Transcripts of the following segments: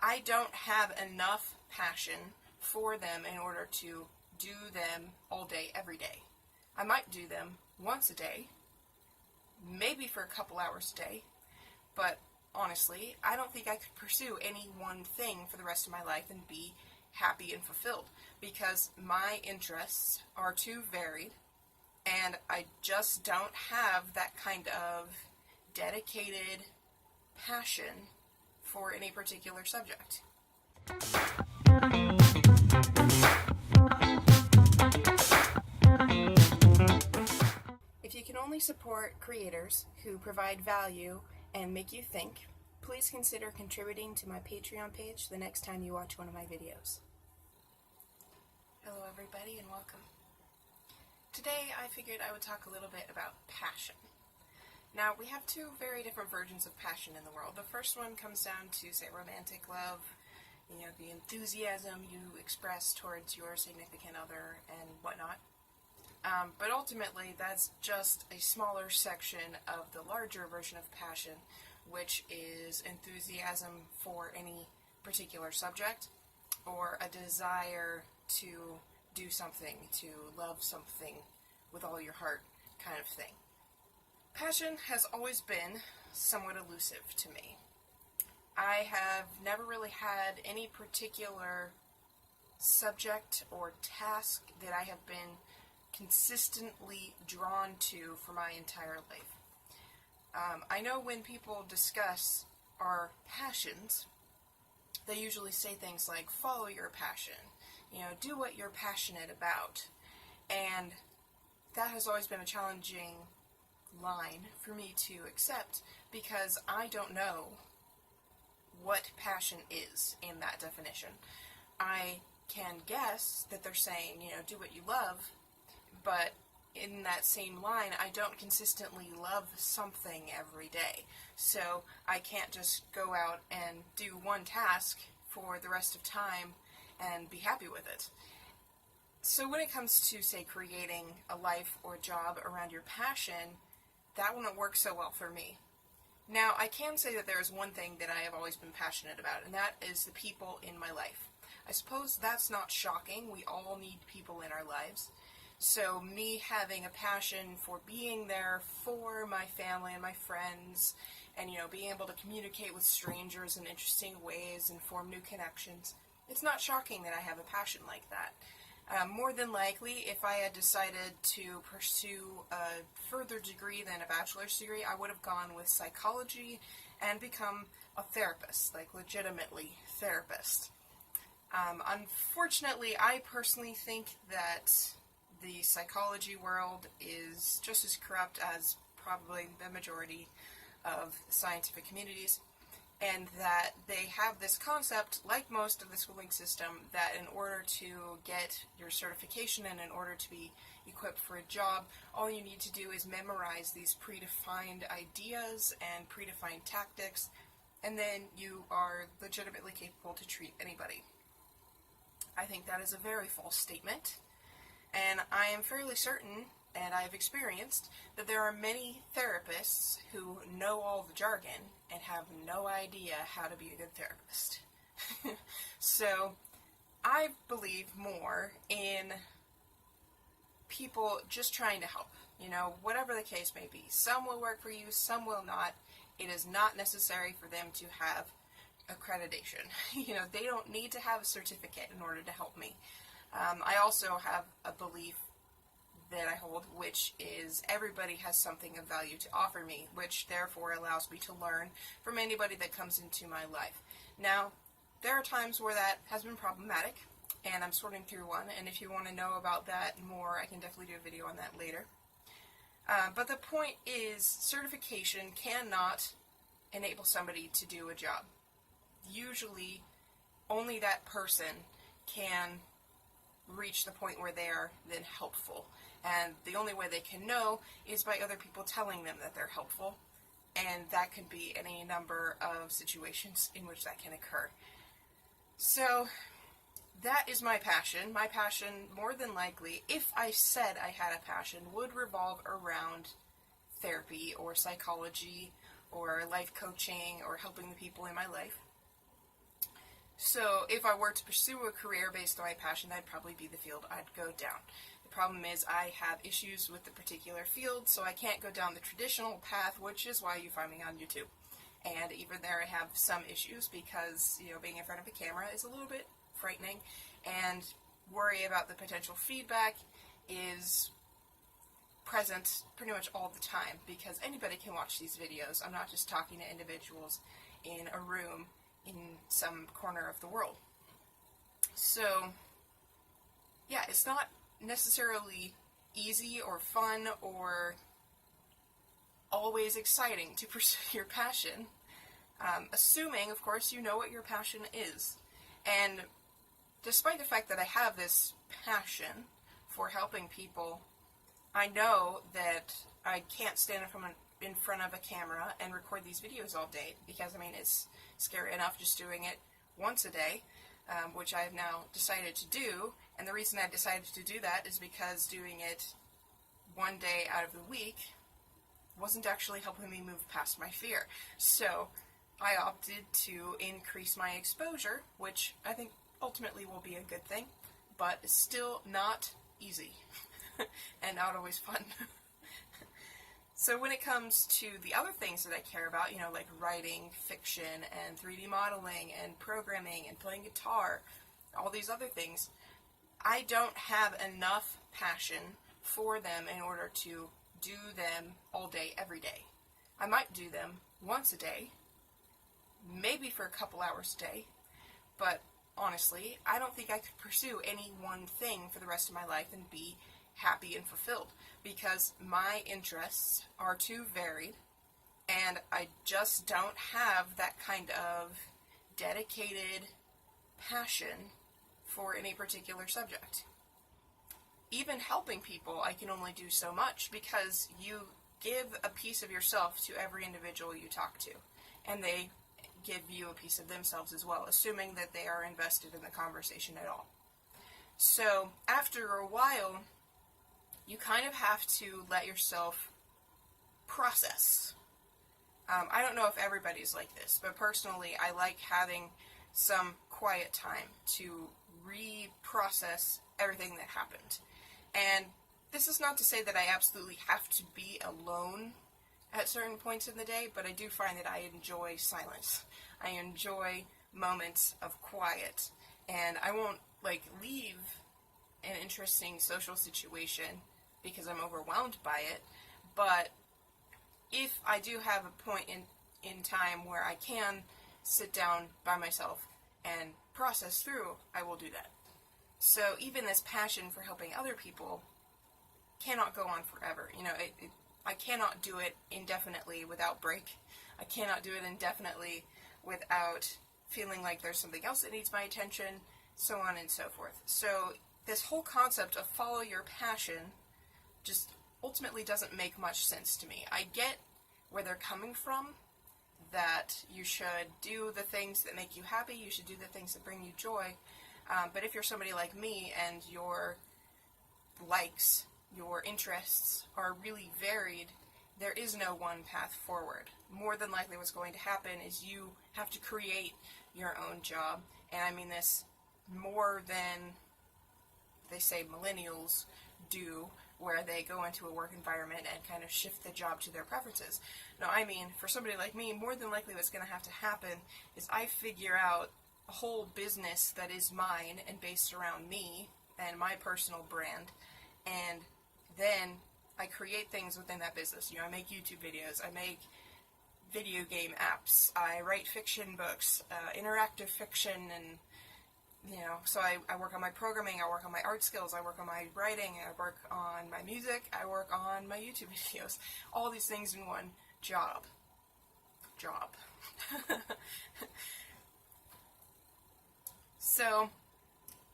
I don't have enough passion for them in order to do them all day, every day. I might do them once a day, maybe for a couple hours a day, but honestly, I don't think I could pursue any one thing for the rest of my life and be happy and fulfilled, because my interests are too varied, and I just don't have that kind of dedicated passion for any particular subject. If you can only support creators who provide value and make you think, please consider contributing to my Patreon page the next time you watch one of my videos. Hello everybody and welcome. Today I figured I would talk a little bit about passion. Now, we have two very different versions of passion in the world. The first one comes down to, say, romantic love, the enthusiasm you express towards your significant other and whatnot. But ultimately, that's just a smaller section of the larger version of passion, which is enthusiasm for any particular subject, or a desire to do something, to love something with all your heart kind of thing. Passion has always been somewhat elusive to me. I have never really had any particular subject or task that I have been consistently drawn to for my entire life. I know when people discuss our passions, they usually say things like, follow your passion, do what you're passionate about. And that has always been a challenging line for me to accept, because I don't know what passion is in that definition. I can guess that they're saying, do what you love, but in that same line, I don't consistently love something every day. So I can't just go out and do one task for the rest of time and be happy with it. So when it comes to, say, creating a life or job around your passion, that wouldn't work so well for me. Now, I can say that there is one thing that I have always been passionate about, and that is the people in my life. I suppose that's not shocking. We all need people in our lives. So me having a passion for being there for my family and my friends, and being able to communicate with strangers in interesting ways and form new connections, it's not shocking that I have a passion like that. More than likely, if I had decided to pursue a further degree than a bachelor's degree, I would have gone with psychology and become a therapist, like legitimately therapist. Unfortunately, I personally think that the psychology world is just as corrupt as probably the majority of scientific communities, and that they have this concept, like most of the schooling system, that in order to get your certification and in order to be equipped for a job, all you need to do is memorize these predefined ideas and predefined tactics, and then you are legitimately capable to treat anybody. I think that is a very false statement, and I am fairly certain, and I have experienced, that there are many therapists who know all the jargon and have no idea how to be a good therapist. So, I believe more in people just trying to help. Whatever the case may be. Some will work for you, some will not. It is not necessary for them to have accreditation. They don't need to have a certificate in order to help me. I also have a belief that I hold, which is everybody has something of value to offer me, which therefore allows me to learn from anybody that comes into my life. Now, there are times where that has been problematic, and I'm sorting through one, and if you want to know about that more, I can definitely do a video on that later. But the point is, certification cannot enable somebody to do a job. Usually, only that person can reach the point where they are then helpful. And the only way they can know is by other people telling them that they're helpful. And that could be any number of situations in which that can occur. So, that is my passion. My passion, more than likely, if I said I had a passion, would revolve around therapy or psychology or life coaching or helping the people in my life. So if I were to pursue a career based on my passion, that'd probably be the field I'd go down. The problem is I have issues with the particular field, so I can't go down the traditional path, which is why you find me on YouTube. And even there I have some issues because, being in front of a camera is a little bit frightening, and worry about the potential feedback is present pretty much all the time because anybody can watch these videos. I'm not just talking to individuals in a room in some corner of the world. So, yeah, it's not necessarily easy or fun or always exciting to pursue your passion, assuming, of course, you know what your passion is. And despite the fact that I have this passion for helping people, I know that I can't stand in front of a camera and record these videos all day because, it's scary enough just doing it once a day, which I have now decided to do. And the reason I decided to do that is because doing it one day out of the week wasn't actually helping me move past my fear. So I opted to increase my exposure, which I think ultimately will be a good thing, but it's still not easy and not always fun. So when it comes to the other things that I care about, like writing fiction and 3D modeling and programming and playing guitar, all these other things, I don't have enough passion for them in order to do them all day, every day. I might do them once a day, maybe for a couple hours a day, but honestly, I don't think I could pursue any one thing for the rest of my life and be happy and fulfilled because my interests are too varied and I just don't have that kind of dedicated passion for any particular subject. Even helping people, I can only do so much because you give a piece of yourself to every individual you talk to, and they give you a piece of themselves as well, assuming that they are invested in the conversation at all. So after a while, you kind of have to let yourself process. I don't know if everybody's like this, but personally, I like having some quiet time to reprocess everything that happened. And this is not to say that I absolutely have to be alone at certain points in the day, but I do find that I enjoy silence. I enjoy moments of quiet, and I won't leave an interesting social situation because I'm overwhelmed by it, but if I do have a point in time where I can sit down by myself and process through, I will do that. So even this passion for helping other people cannot go on forever. I cannot do it indefinitely without break. I cannot do it indefinitely without feeling like there's something else that needs my attention, so on and so forth. So this whole concept of follow your passion just ultimately doesn't make much sense to me. I get where they're coming from, that you should do the things that make you happy, you should do the things that bring you joy, but if you're somebody like me and your likes, your interests are really varied, there is no one path forward. More than likely what's going to happen is you have to create your own job, and I mean this more than they say millennials do, where they go into a work environment and kind of shift the job to their preferences. No, I mean, for somebody like me, more than likely what's going to have to happen is I figure out a whole business that is mine and based around me and my personal brand, and then I create things within that business. I make YouTube videos, I make video game apps, I write fiction books, interactive fiction, and so I work on my programming, I work on my art skills, I work on my writing, I work on my music, I work on my YouTube videos. All these things in one job. So,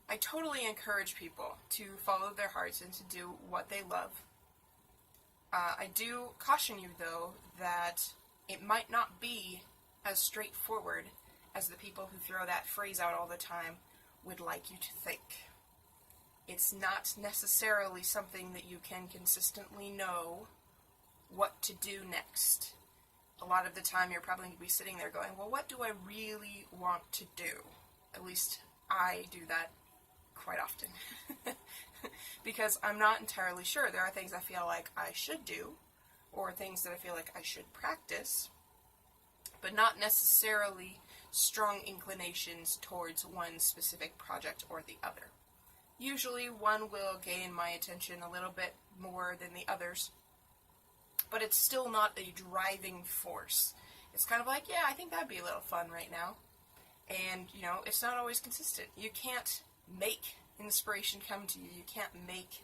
I totally encourage people to follow their hearts and to do what they love. I do caution you, though, that it might not be as straightforward as the people who throw that phrase out all the time would like you to think. It's not necessarily something that you can consistently know what to do next. A lot of the time you're probably going to be sitting there going, well, what do I really want to do? At least I do that quite often. Because I'm not entirely sure. There are things I feel like I should do, or things that I feel like I should practice, but not necessarily strong inclinations towards one specific project or the other. Usually one will gain my attention a little bit more than the others, but it's still not a driving force. It's kind of like, yeah, I think that'd be a little fun right now. And, you know, it's not always consistent. You can't make inspiration come to you. You can't make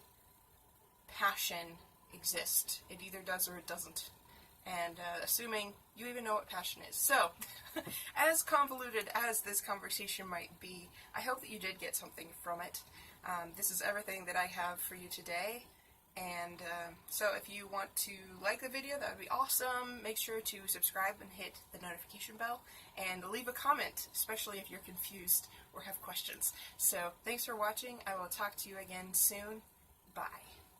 passion exist. It either does or it doesn't. And assuming you even know what passion is. So, as convoluted as this conversation might be, I hope that you did get something from it. This is everything that I have for you today. And so if you want to like the video, that would be awesome. Make sure to subscribe and hit the notification bell. And leave a comment, especially if you're confused or have questions. So, thanks for watching. I will talk to you again soon. Bye.